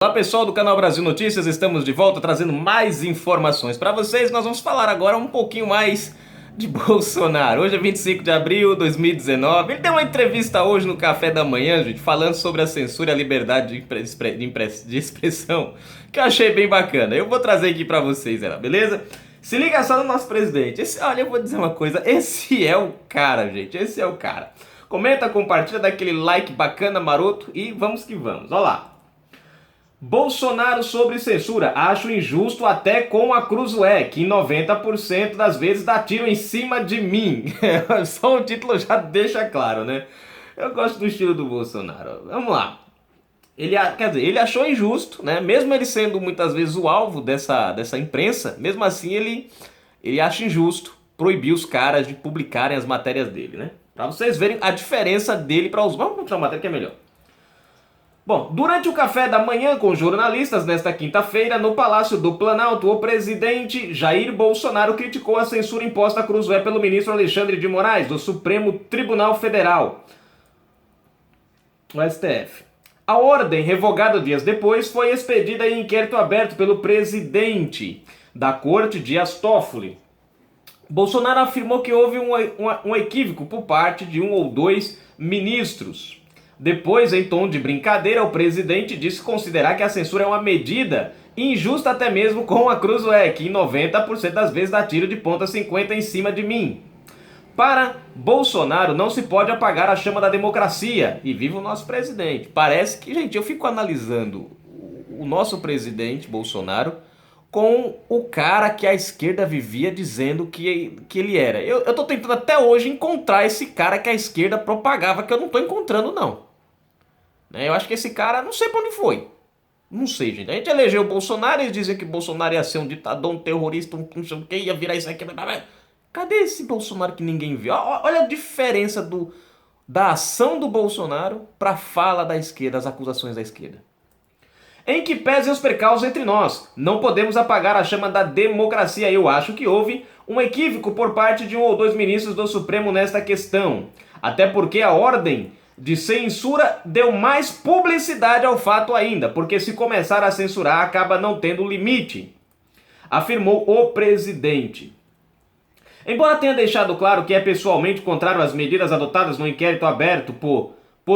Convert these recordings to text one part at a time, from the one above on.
Olá pessoal do canal Brasil Notícias, estamos de volta trazendo mais informações para vocês. Nós vamos falar agora um pouquinho mais de Bolsonaro. Hoje é 25 de abril de 2019. Ele deu uma entrevista hoje no Café da Manhã, gente, falando sobre a censura e a liberdade de expressão, que eu achei bem bacana. Eu vou trazer aqui para vocês, beleza? Se liga só no nosso presidente. Olha, eu vou dizer uma coisa, esse é o cara, gente, esse é o cara. Comenta, compartilha, dá aquele like bacana, maroto e vamos que vamos. Olha lá. Bolsonaro sobre censura, acho injusto até com a Cruzoé, que 90% das vezes dá tiro em cima de mim. Só o título já deixa claro, né? Eu gosto do estilo do Bolsonaro. Vamos lá. Ele achou injusto, né? Mesmo ele sendo muitas vezes o alvo dessa imprensa, mesmo assim ele acha injusto proibir os caras de publicarem as matérias dele, né? Pra vocês verem a diferença dele para os... Vamos mostrar a matéria que é melhor. Bom, durante o café da manhã com jornalistas nesta quinta-feira, no Palácio do Planalto, o presidente Jair Bolsonaro criticou a censura imposta a Cruzoé pelo ministro Alexandre de Moraes, do Supremo Tribunal Federal, o STF. A ordem, revogada dias depois, foi expedida em inquérito aberto pelo presidente da Corte, Dias Toffoli. Bolsonaro afirmou que houve um equívoco por parte de um ou dois ministros. Depois, em tom de brincadeira, o presidente disse considerar que a censura é uma medida injusta até mesmo com a Cruzoé, que em 90% das vezes dá tiro de ponta 50 em cima de mim. Para Bolsonaro, não se pode apagar a chama da democracia. E viva o nosso presidente. Parece que, gente, eu fico analisando o nosso presidente, Bolsonaro, com o cara que a esquerda vivia dizendo que ele era. Eu tô tentando até hoje encontrar esse cara que a esquerda propagava, que eu não tô encontrando, não. Eu acho que esse cara, não sei pra onde foi. Não sei, gente. A gente elegeu o Bolsonaro, eles diziam que o Bolsonaro ia ser um ditador, um terrorista, não sei o que, ia virar isso aqui. Cadê esse Bolsonaro que ninguém viu? Olha a diferença da ação do Bolsonaro pra fala da esquerda, as acusações da esquerda. Em que pesem os precausos entre nós, não podemos apagar a chama da democracia. Eu acho que houve um equívoco por parte de um ou dois ministros do Supremo nesta questão. Até porque a ordem de censura deu mais publicidade ao fato ainda, porque se começar a censurar acaba não tendo limite, afirmou o presidente. Embora tenha deixado claro que é pessoalmente contrário às medidas adotadas no inquérito aberto por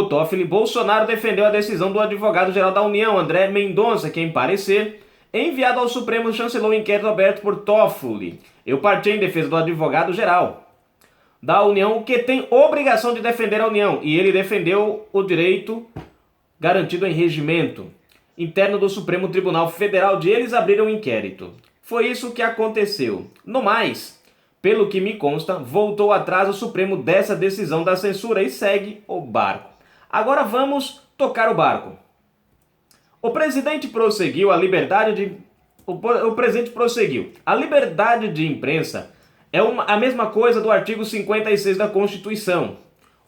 Toffoli, Bolsonaro defendeu a decisão do advogado-geral da União, André Mendonça, que, em parecer enviado ao Supremo, chancelou o inquérito aberto por Toffoli. Eu parti em defesa do advogado-geral da União, que tem obrigação de defender a União, e ele defendeu o direito garantido em regimento interno do Supremo Tribunal Federal de eles abrirem um inquérito. Foi isso que aconteceu. No mais, pelo que me consta, voltou atrás o Supremo dessa decisão da censura e segue o barco. Agora vamos tocar o barco. O presidente prosseguiu a liberdade A liberdade de imprensa é a mesma coisa do artigo 56 da Constituição.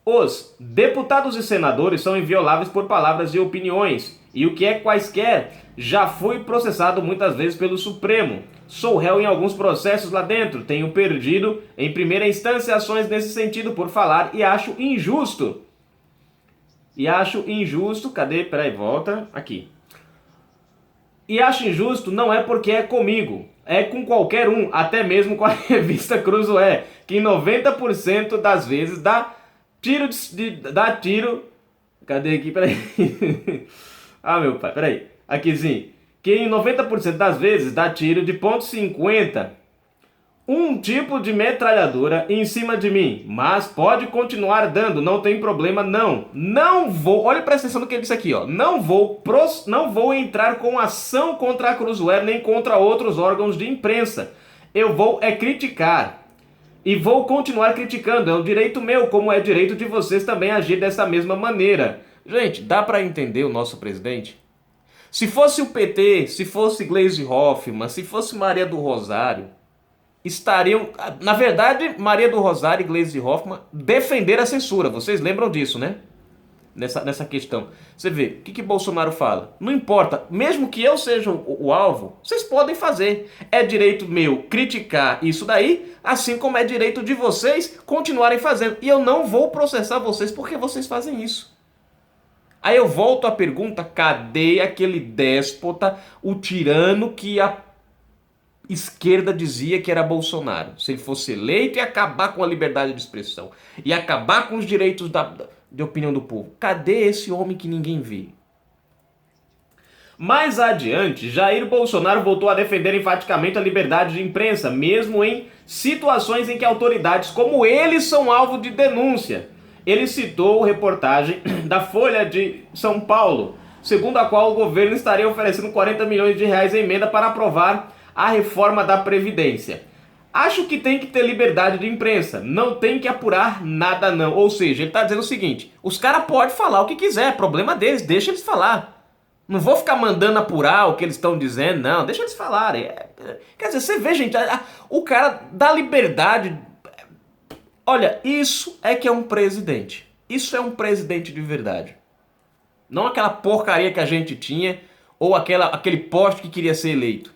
Os deputados e senadores são invioláveis por palavras e opiniões, e o que é quaisquer já fui processado muitas vezes pelo Supremo. Sou réu em alguns processos lá dentro, tenho perdido em primeira instância ações nesse sentido por falar e acho injusto. Cadê? Peraí, volta. Aqui. E acho injusto não é porque é comigo, é com qualquer um, até mesmo com a revista Cruzoé, que em 90% das vezes dá tiro. Cadê aqui? Peraí. Ah, meu pai, peraí. Aqui sim. Que em 90% das vezes dá tiro de ponto .50. Um tipo de metralhadora em cima de mim, mas pode continuar dando, não tem problema não. Não vou, olha presta atenção no que ele disse aqui, ó. Não vou entrar com ação contra a Cruzoé nem contra outros órgãos de imprensa. Eu vou criticar. E vou continuar criticando, é um direito meu, como é direito de vocês também agir dessa mesma maneira. Gente, dá pra entender o nosso presidente? Se fosse o PT, se fosse Gleisi Hoffmann, se fosse Maria do Rosário, estariam, na verdade, Maria do Rosário e Gleisi Hoffmann defenderam a censura. Vocês lembram disso, né? Nessa questão. Você vê, o que Bolsonaro fala? Não importa, mesmo que eu seja o alvo, vocês podem fazer. É direito meu criticar isso daí, assim como é direito de vocês continuarem fazendo. E eu não vou processar vocês porque vocês fazem isso. Aí eu volto à pergunta, cadê aquele déspota, o tirano que a esquerda dizia que era Bolsonaro? Se ele fosse eleito, ia acabar com a liberdade de expressão, ia acabar com os direitos de opinião do povo. Cadê esse homem que ninguém vê? Mais adiante, Jair Bolsonaro voltou a defender enfaticamente a liberdade de imprensa, mesmo em situações em que autoridades como ele são alvo de denúncia. Ele citou reportagem da Folha de São Paulo, segundo a qual o governo estaria oferecendo 40 milhões de reais em emenda para aprovar a reforma da Previdência. Acho que tem que ter liberdade de imprensa, não tem que apurar nada não. Ou seja, ele está dizendo o seguinte, os caras podem falar o que quiser, problema deles, deixa eles falar. Não vou ficar mandando apurar o que eles estão dizendo, não. Deixa eles falarem. Quer dizer, você vê, gente, o cara dá liberdade. Olha, isso é que é um presidente. Isso é um presidente de verdade. Não aquela porcaria que a gente tinha ou aquele poste que queria ser eleito.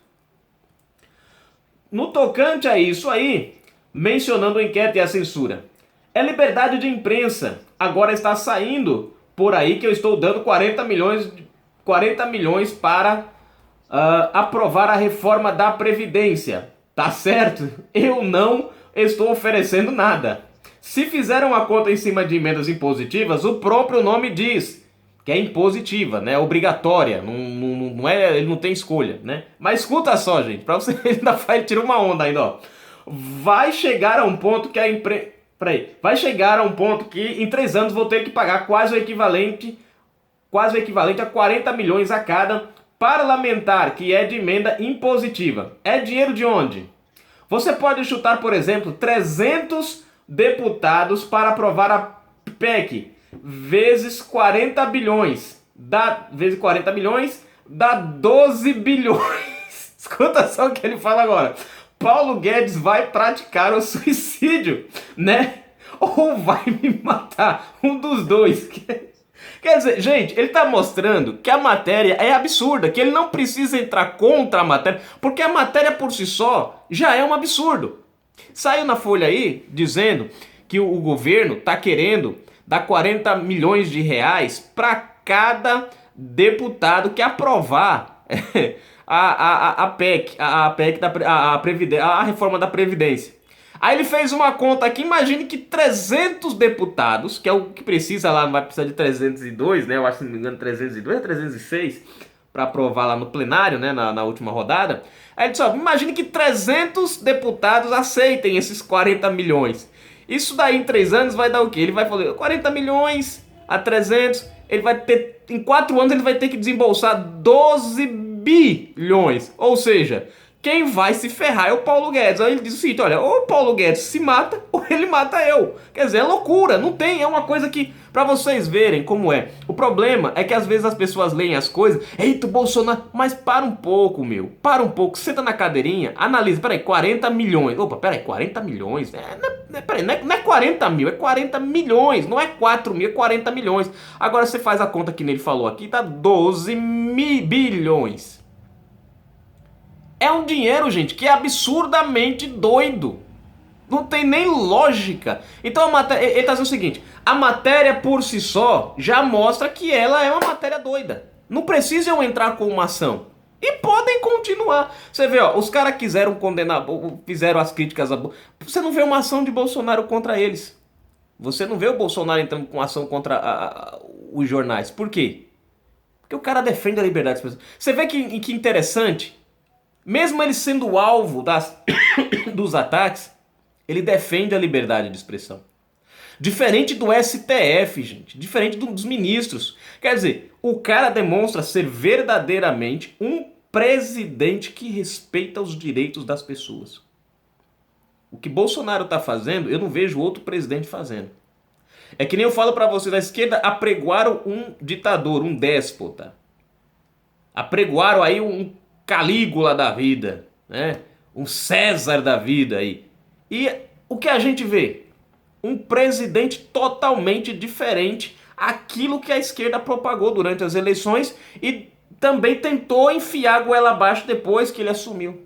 No tocante a isso aí, mencionando o inquérito e a censura. É liberdade de imprensa. Agora está saindo por aí que eu estou dando 40 milhões para aprovar a reforma da Previdência. Tá certo? Eu não estou oferecendo nada. Se fizeram a conta em cima de emendas impositivas, o próprio nome diz que é impositiva, né? Obrigatória, não é, ele não tem escolha, né? Mas escuta só, gente, para você ele tira uma onda ainda, ó. Vai chegar a um ponto que vai chegar a um ponto que em 3 anos vou ter que pagar quase o equivalente a 40 milhões a cada parlamentar que é de emenda impositiva. É dinheiro de onde? Você pode chutar, por exemplo, 300 deputados para aprovar a PEC, vezes 40 bilhões. Vezes 40 bilhões, dá 12 bilhões. Escuta só o que ele fala agora. Paulo Guedes vai praticar o suicídio, né? Ou vai me matar. Um dos dois. Quer dizer, gente, ele está mostrando que a matéria é absurda, que ele não precisa entrar contra a matéria, porque a matéria por si só já é um absurdo. Saiu na Folha aí dizendo que o governo está querendo dar 40 milhões de reais para cada deputado que aprovar a PEC, a reforma da Previdência. Aí ele fez uma conta aqui, imagine que 300 deputados, que é o que precisa lá, não vai precisar de 302, né? Eu acho que, se não me engano, 302 é 306, para aprovar lá no plenário, né? Na última rodada. Aí ele disse, ó, imagine que 300 deputados aceitem esses 40 milhões. Isso daí em 3 anos vai dar o quê? Ele vai fazer 40 milhões a 300, ele vai ter, em 4 anos ele vai ter que desembolsar 12 bilhões. Ou seja, quem vai se ferrar é o Paulo Guedes. Aí ele diz o seguinte, olha, ou o Paulo Guedes se mata, ou ele mata eu. Quer dizer, é loucura, não tem, é uma coisa que, pra vocês verem como é. O problema é que às vezes as pessoas leem as coisas, eita, Bolsonaro, mas para um pouco, meu, para um pouco, senta na cadeirinha, analisa, peraí, 40 milhões, opa, peraí, 40 milhões, peraí, não é 40 mil, é 40 milhões, não é 4 mil, é 40 milhões. Agora você faz a conta que ele falou aqui, tá 12 bilhões. É um dinheiro, gente, que é absurdamente doido. Não tem nem lógica. Então a matéria, ele está dizendo o seguinte, a matéria por si só já mostra que ela é uma matéria doida. Não precisam entrar com uma ação. E podem continuar. Você vê, ó, os caras quiseram condenar, fizeram as críticas. Você não vê uma ação de Bolsonaro contra eles. Você não vê o Bolsonaro entrando com ação contra os jornais. Por quê? Porque o cara defende a liberdade de expressão. Você vê que interessante. Mesmo ele sendo alvo dos ataques, ele defende a liberdade de expressão. Diferente do STF, gente. Diferente dos ministros. Quer dizer, o cara demonstra ser verdadeiramente um presidente que respeita os direitos das pessoas. O que Bolsonaro está fazendo, eu não vejo outro presidente fazendo. É que nem eu falo para vocês, a esquerda apregoaram um ditador, um déspota. Apregoaram aí um Calígula da vida, né? Um César da vida aí. E o que a gente vê? Um presidente totalmente diferente àquilo que a esquerda propagou durante as eleições e também tentou enfiar a goela abaixo depois que ele assumiu.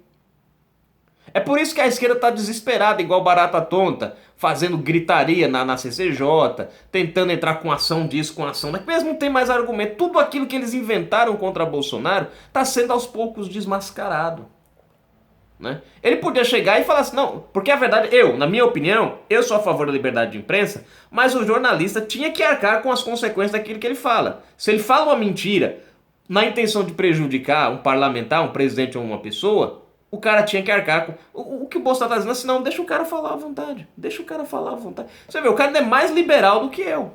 É por isso que a esquerda está desesperada, igual barata tonta, fazendo gritaria na CCJ, tentando entrar com ação disso, com ação daquilo. Mesmo não tem mais argumento. Tudo aquilo que eles inventaram contra Bolsonaro está sendo aos poucos desmascarado. Né? Ele podia chegar e falar assim, não, porque a verdade, na minha opinião, eu sou a favor da liberdade de imprensa, mas o jornalista tinha que arcar com as consequências daquilo que ele fala. Se ele fala uma mentira na intenção de prejudicar um parlamentar, um presidente ou uma pessoa, o cara tinha que arcar com... O que o Bolsonaro está dizendo assim, não, deixa o cara falar à vontade, deixa o cara falar à vontade. Você vê, o cara não é mais liberal do que eu.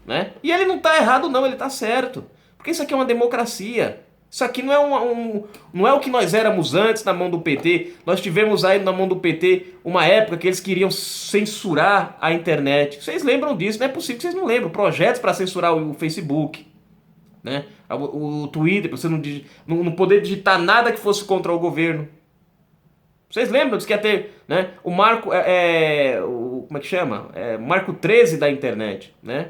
Né? E ele não está errado não, ele está certo. Porque isso aqui é uma democracia. Isso aqui não é, não é o que nós éramos antes na mão do PT. Nós tivemos aí na mão do PT uma época que eles queriam censurar a internet. Vocês lembram disso? Não é possível que vocês não lembram. Projetos para censurar o Facebook, né? O Twitter, para você não poder digitar nada que fosse contra o governo. Vocês lembram disso que ia ter, né? O marco, como é que chama? Marco 13 da internet, né?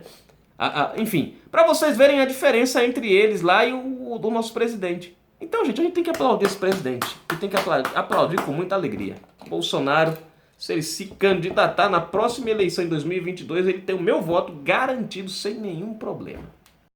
Enfim, para vocês verem a diferença entre eles lá e o do nosso presidente. Então, gente, a gente tem que aplaudir esse presidente. E tem que aplaudir com muita alegria. Bolsonaro, se ele se candidatar na próxima eleição em 2022, ele tem o meu voto garantido sem nenhum problema.